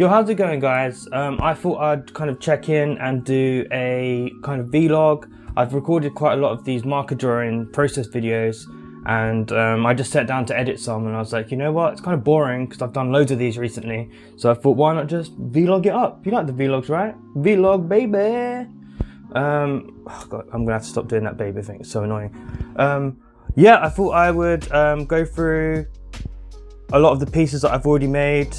Yo, how's it going, guys? I thought I'd kind of check in and do a kind of vlog. I've recorded quite a lot of these marker drawing process videos, and I just sat down to edit some, and I was like, you know what, it's kind of boring because I've done loads of these recently, so I thought, why not just vlog it up? You like the vlogs, right? Vlog, baby. Oh God, I'm gonna have to stop doing that baby thing, it's so annoying. Yeah, I thought I would go through a lot of the pieces that I've already made,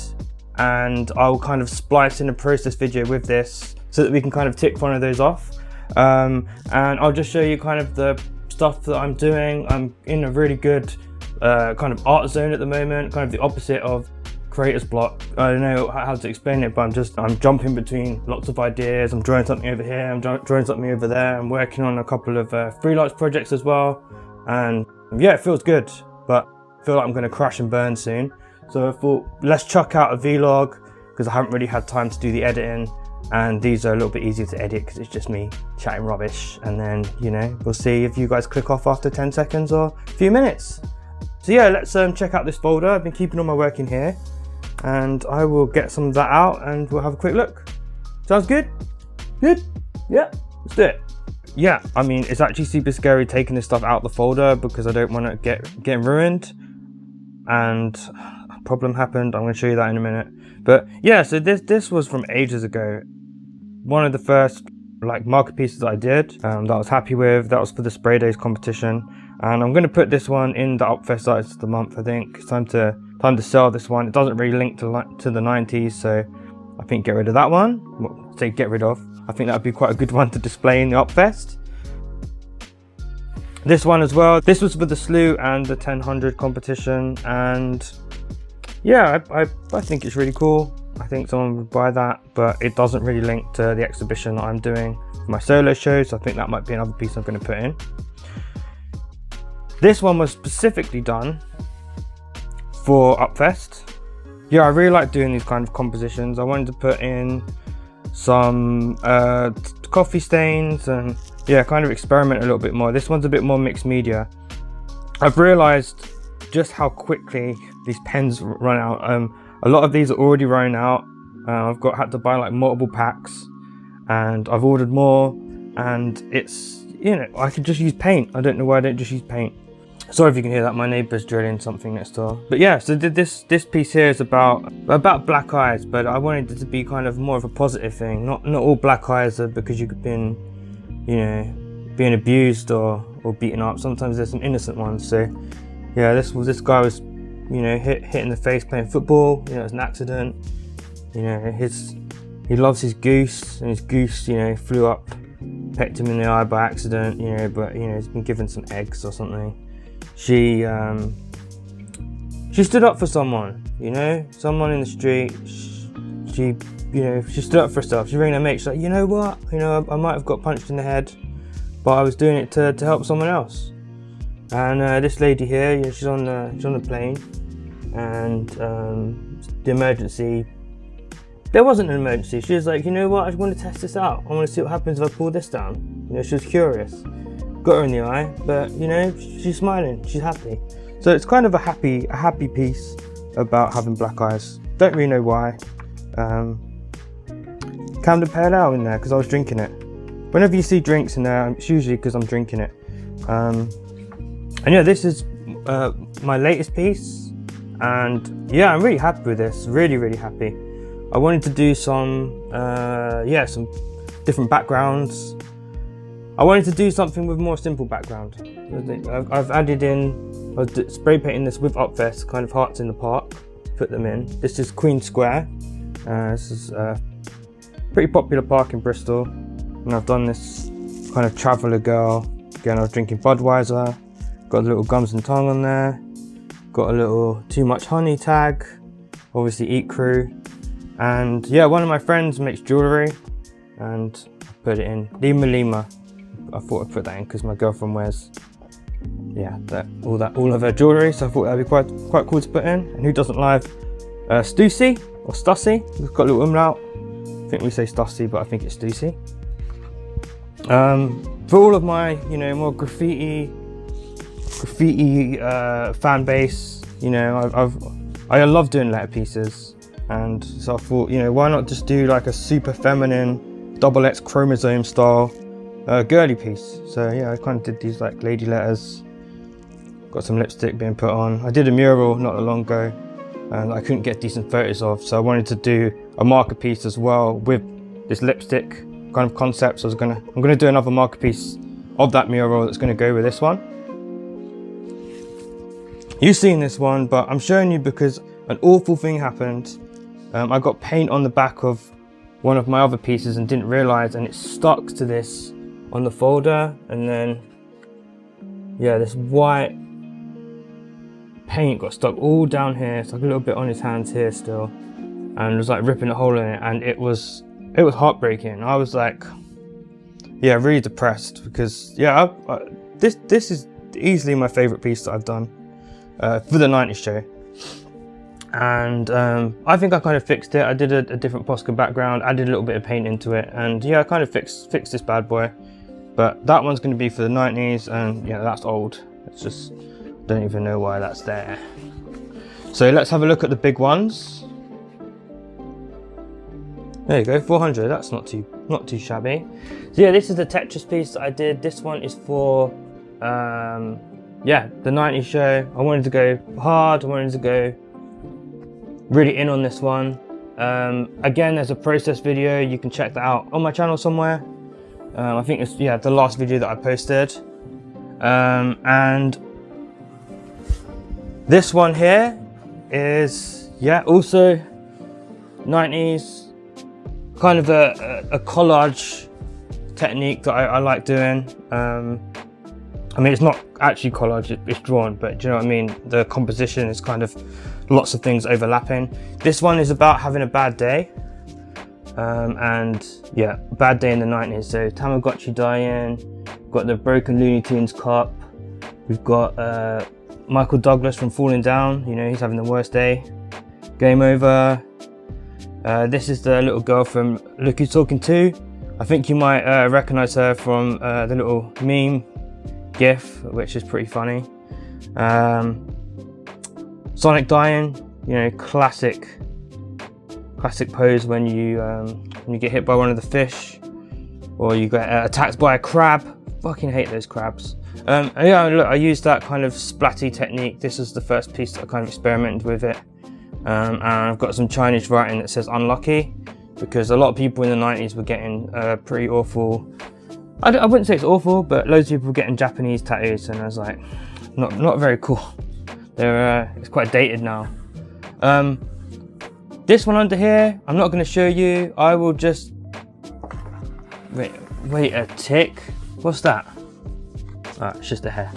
and I'll kind of splice in a process video with this so that we can kind of tick one of those off. And I'll just show you kind of the stuff that I'm doing. I'm in a really good kind of art zone at the moment, kind of the opposite of creator's block. I don't know how to explain it, but I'm jumping between lots of ideas. I'm drawing something over here, I'm drawing something over there. I'm working on a couple of freelance projects as well, and yeah, it feels good, but I feel like I'm going to crash and burn soon. So I thought, let's chuck out a vlog because I haven't really had time to do the editing, and these are a little bit easier to edit because it's just me chatting rubbish, and then, you know, we'll see if you guys click off after 10 seconds or a few minutes. So yeah, let's check out this folder. I've been keeping all my work in here, and I will get some of that out and we'll have a quick look. Sounds good? Good? Yeah, let's do it. Yeah, I mean, it's actually super scary taking this stuff out the folder because I don't want it getting ruined, and a problem happened. I'm going to show you that in a minute. But yeah, so this was from ages ago. One of the first like marker pieces that I did that I was happy with. That was for the spray days competition, and I'm going to put this one in the Upfest Artist of the Month. I think it's time to sell this one. It doesn't really link to the 90s, so I think get rid of that one. Well, say get rid of. I think that would be quite a good one to display in the Upfest. This one as well. This was for the Slew and the 1000 competition, and yeah, I think it's really cool. I think someone would buy that, but it doesn't really link to the exhibition that I'm doing for my solo show, so I think that might be another piece I'm going to put in. This one was specifically done for Upfest. Yeah, I really like doing these kind of compositions. I wanted to put in some coffee stains and yeah, kind of experiment a little bit more. This one's a bit more mixed media. I've realized just how quickly these pens run out. A lot of these are already running out. I've had to buy like multiple packs, and I've ordered more, and it's, you know, I could just use paint. I don't know why I don't just use paint. Sorry if you can hear that, my neighbour's drilling something next door. But yeah, so this piece here is about black eyes, but I wanted it to be kind of more of a positive thing. Not all black eyes are because you've been, you know, being abused or beaten up. Sometimes there's some innocent ones. So yeah, this guy was, you know, hit in the face playing football. You know, it's an accident. You know, he loves his goose, and his goose, you know, flew up, pecked him in the eye by accident. You know, but you know, he's been given some eggs or something. She stood up for someone, you know, someone in the street. She, you know, she stood up for herself. She rang her mate. She's like, you know what, you know, I might have got punched in the head, but I was doing it to help someone else. And this lady here, you know, she's on the plane, and the emergency. There wasn't an emergency. She was like, you know what, I just want to test this out. I want to see what happens if I pull this down. You know, she was curious. Got her in the eye, but you know, she's smiling, she's happy. So it's kind of a happy piece about having black eyes. Don't really know why. Camden Pale Ale in there because I was drinking it. Whenever you see drinks in there, it's usually because I'm drinking it. And yeah, this is my latest piece, and yeah, I'm really happy with this. Really happy. I wanted to do some some different backgrounds. I wanted to do something with more simple background. I've added in, I was spray painting this with Upfest, kind of hearts in the park, to put them in. This is Queen Square. This is a pretty popular park in Bristol. And I've done this kind of traveller girl. Again, I was drinking Budweiser. Got a little Gums and Tongue on there. Got a little Too Much Honey tag. Obviously Eat Crew. And yeah, one of my friends makes jewellery, and I put it in. Lima. I thought I'd put that in because my girlfriend wears, yeah, all of her jewellery, so I thought that'd be quite cool to put in. And who doesn't like Stussy or Stussy? We've got a little umlaut. I think we say Stussy, but I think it's Stussy. For all of my, you know, more graffiti fan base, you know, I love doing letter pieces. And so I thought, you know, why not just do like a super feminine double X chromosome style girly piece. So yeah, I kind of did these like lady letters, got some lipstick being put on. I did a mural not that long ago and I couldn't get decent photos of, so I wanted to do a marker piece as well with this lipstick kind of concept. So I'm gonna do another marker piece of that mural that's gonna go with this one. You've seen this one, but I'm showing you because an awful thing happened. I got paint on the back of one of my other pieces and didn't realize, and it stuck to this on the folder, and then yeah, this white paint got stuck all down here. It's like a little bit on his hands here still, and it was like ripping a hole in it, and it was heartbreaking. I was like, yeah, really depressed because yeah, this is easily my favorite piece that I've done for the 90s show. And I think I kind of fixed it. I did a different Posca background, added a little bit of paint into it, and yeah, I kind of fixed this bad boy. But that one's going to be for the 90s, and yeah, that's old. It's just, don't even know why that's there. So let's have a look at the big ones. There you go, 400. That's not too shabby. So yeah, this is the Tetris piece that I did. This one is for yeah, the 90s show. I wanted to go hard. I wanted to go really in on this one. Again, there's a process video. You can check that out on my channel somewhere. I think it's, yeah, the last video that I posted. And this one here is, yeah, also 90s, kind of a collage technique that I like doing. I mean, it's not actually collage, it's drawn, but do you know what I mean? The composition is kind of lots of things overlapping. This one is about having a bad day. And yeah, bad day in the 90s. So Tamagotchi dying, got the broken Looney Tunes cup. We've got Michael Douglas from Falling Down. You know, he's having the worst day. Game over. This is the little girl from Look Who's Talking To. I think you might recognize her from the little meme GIF, which is pretty funny. Sonic dying, you know, classic pose when you get hit by one of the fish, or you get attacked by a crab. Fucking hate those crabs. And yeah, look, I used that kind of splatty technique. This is the first piece that I kind of experimented with it. And I've got some Chinese writing that says unlucky, because a lot of people in the 90s were getting pretty awful. I wouldn't say it's awful, but loads of people were getting Japanese tattoos, and I was like, not very cool. It's quite dated now. This one under here, I'm not going to show you. I will just wait a tick. What's that? It's just a hair.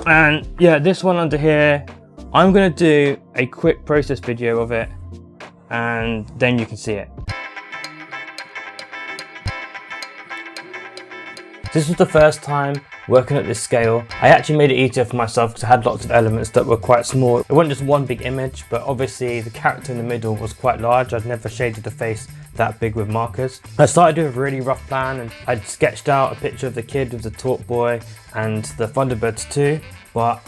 And yeah, this one under here, I'm going to do a quick process video of it, and then you can see it. This was the first time working at this scale. I actually made it easier for myself because I had lots of elements that were quite small. It wasn't just one big image, but obviously the character in the middle was quite large. I'd never shaded the face that big with markers. I started with a really rough plan, and I'd sketched out a picture of the kid with the talk boy and the Thunderbirds too, but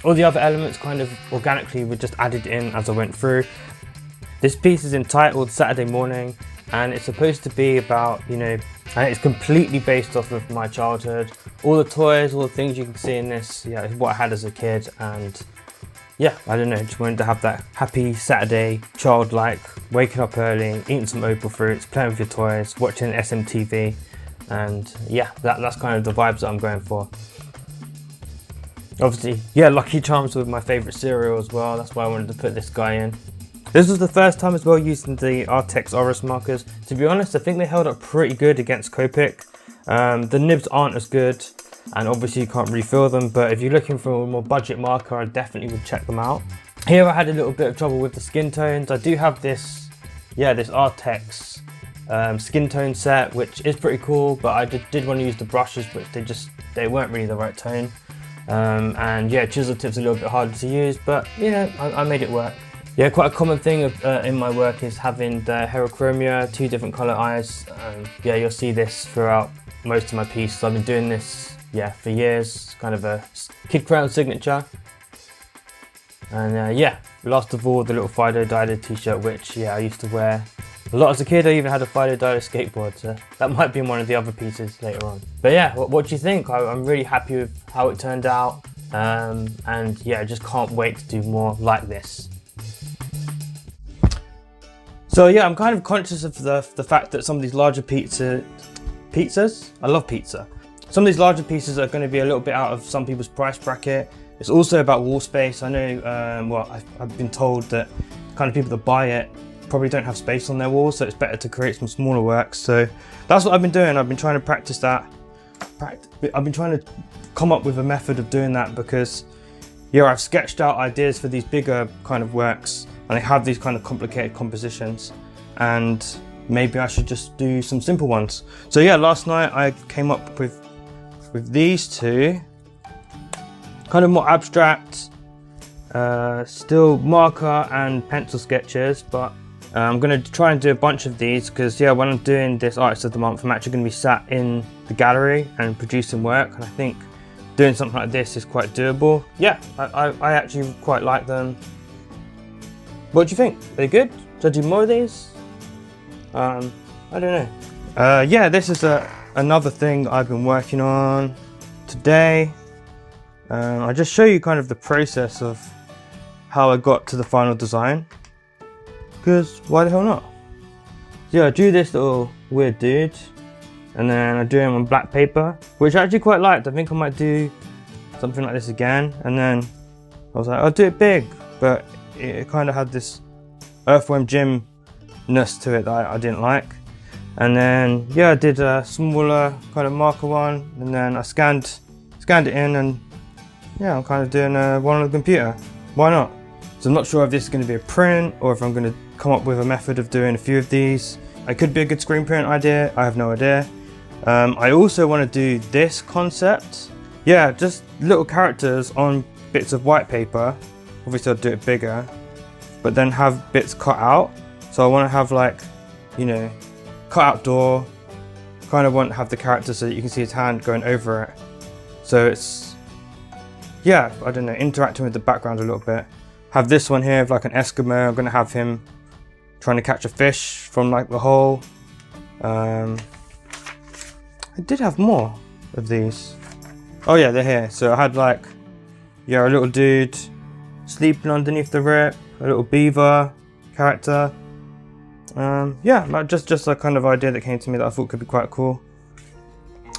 all the other elements kind of organically were just added in as I went through. This piece is entitled Saturday Morning, and it's supposed to be about, you know, and it's completely based off of my childhood. All the toys, all the things you can see in this, yeah, is what I had as a kid. And yeah, I don't know, just wanted to have that happy Saturday, childlike, waking up early, eating some opal fruits, playing with your toys, watching SMTV. And yeah, that's kind of the vibes that I'm going for. Obviously, yeah, Lucky Charms were my favorite cereal as well. That's why I wanted to put this guy in. This was the first time as well using the Artex Oris markers. To be honest, I think they held up pretty good against Copic. The nibs aren't as good, and obviously you can't refill them, but if you're looking for a more budget marker, I definitely would check them out. Here I had a little bit of trouble with the skin tones. I do have this, yeah, this Artex skin tone set, which is pretty cool, but I did want to use the brushes, but they weren't really the right tone. And yeah, chisel tip's a little bit harder to use, but you know, I made it work. Yeah, quite a common thing in my work is having the heterochromia, 2 different colour eyes. Yeah, you'll see this throughout most of my pieces. I've been doing this, yeah, for years. It's kind of a Kid Crayon signature. And yeah, last of all, the little Fido Dido t-shirt, which I used to wear a lot as a kid. I even had a Fido Dido skateboard, so that might be in one of the other pieces later on. But yeah, what do you think? I'm really happy with how it turned out, and yeah, I just can't wait to do more like this. So yeah, I'm kind of conscious of the fact that some of these larger pizzas, I love pizza. Some of these larger pieces are going to be a little bit out of some people's price bracket. It's also about wall space. I know, well, I've been told that kind of people that buy it probably don't have space on their walls, so it's better to create some smaller works. So that's what I've been doing. I've been trying to practice that. I've been trying to come up with a method of doing that because, yeah, I've sketched out ideas for these bigger kind of works, and I have these kind of complicated compositions, and maybe I should just do some simple ones. So yeah, last night I came up with these two, kind of more abstract, still marker and pencil sketches, but I'm going to try and do a bunch of these because, yeah, when I'm doing this Artist of the Month, I'm actually going to be sat in the gallery and producing work, and I think doing something like this is quite doable. Yeah, I actually quite like them. What do you think? Are they good? Should I do more of these? I don't know. Yeah, this is another thing I've been working on today. I'll just show you kind of the process of how I got to the final design, because why the hell not? So yeah, I drew this little weird dude, and then I drew him on black paper, which I actually quite liked. I think I might do something like this again, and then I was like, I'll do it big, but it kind of had this Earthworm Jim-ness to it that I didn't like. And then, yeah, I did a smaller kind of marker one, and then I scanned it in, and yeah, I'm kind of doing one on the computer. Why not? So I'm not sure if this is going to be a print or if I'm going to come up with a method of doing a few of these. It could be a good screen print idea, I have no idea. I also want to do this concept. Yeah, just little characters on bits of white paper. Obviously I'll do it bigger, but then have bits cut out. So I want to have, like, you know, cut out door, kind of want to have the character so that you can see his hand going over it. So it's, yeah, I don't know, interacting with the background a little bit. Have this one here of like an Eskimo. I'm going to have him trying to catch a fish from like the hole. I did have more of these. Oh yeah, they're here. So I had like, yeah, a little dude sleeping underneath the rip, a little beaver character. Yeah, just a kind of idea that came to me that I thought could be quite cool.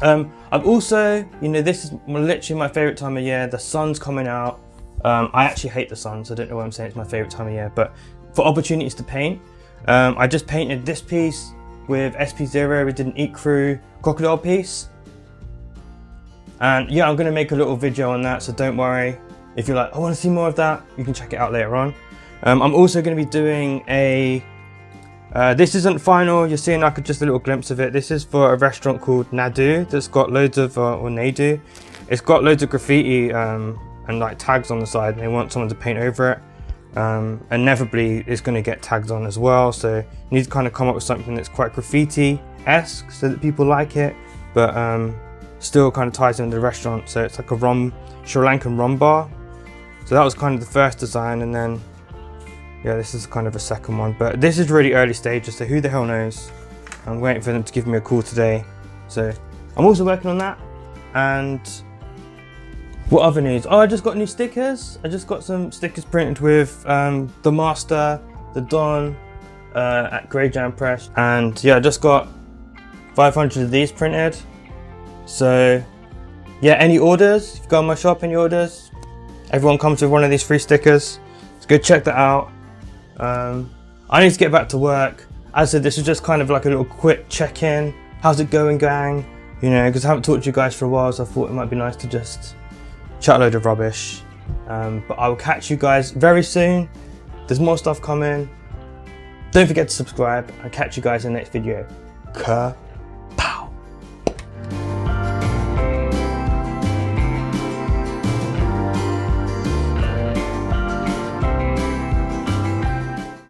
I've also, you know, this is literally my favourite time of year. The sun's coming out. I actually hate the sun, so I don't know why I'm saying it's my favourite time of year, but for opportunities to paint, I just painted this piece with SP0. We did an ecru crocodile piece. And yeah, I'm going to make a little video on that, so don't worry. If you're like, I want to see more of that, you can check it out later on. I'm also going to be doing a, this isn't final, you're seeing like just a little glimpse of it. This is for a restaurant called Nadu that's got loads of, or Nadu. It's got loads of graffiti and like tags on the side, and they want someone to paint over it. Inevitably it's going to get tags on as well, so you need to kind of come up with something that's quite graffiti-esque so that people like it, but still kind of ties into the restaurant. So it's like a Sri Lankan rum bar. So that was kind of the first design, and then yeah, this is kind of a second one, but this is really early stages, so who the hell knows. I'm waiting for them to give me a call today. So I'm also working on that. And what other news? Oh, I just got new stickers. I just got some stickers printed with the Master, the Don at Grey Jam Press. And yeah, I just got 500 of these printed. So yeah, any orders, if you go on my shop, any orders, everyone comes with one of these free stickers. So go check that out. I need to get back to work. As I said, this was just kind of like a little quick check-in. How's it going, gang? You know, because I haven't talked to you guys for a while, so I thought it might be nice to just chat a load of rubbish. But I will catch you guys very soon. There's more stuff coming. Don't forget to subscribe. I'll catch you guys in the next video.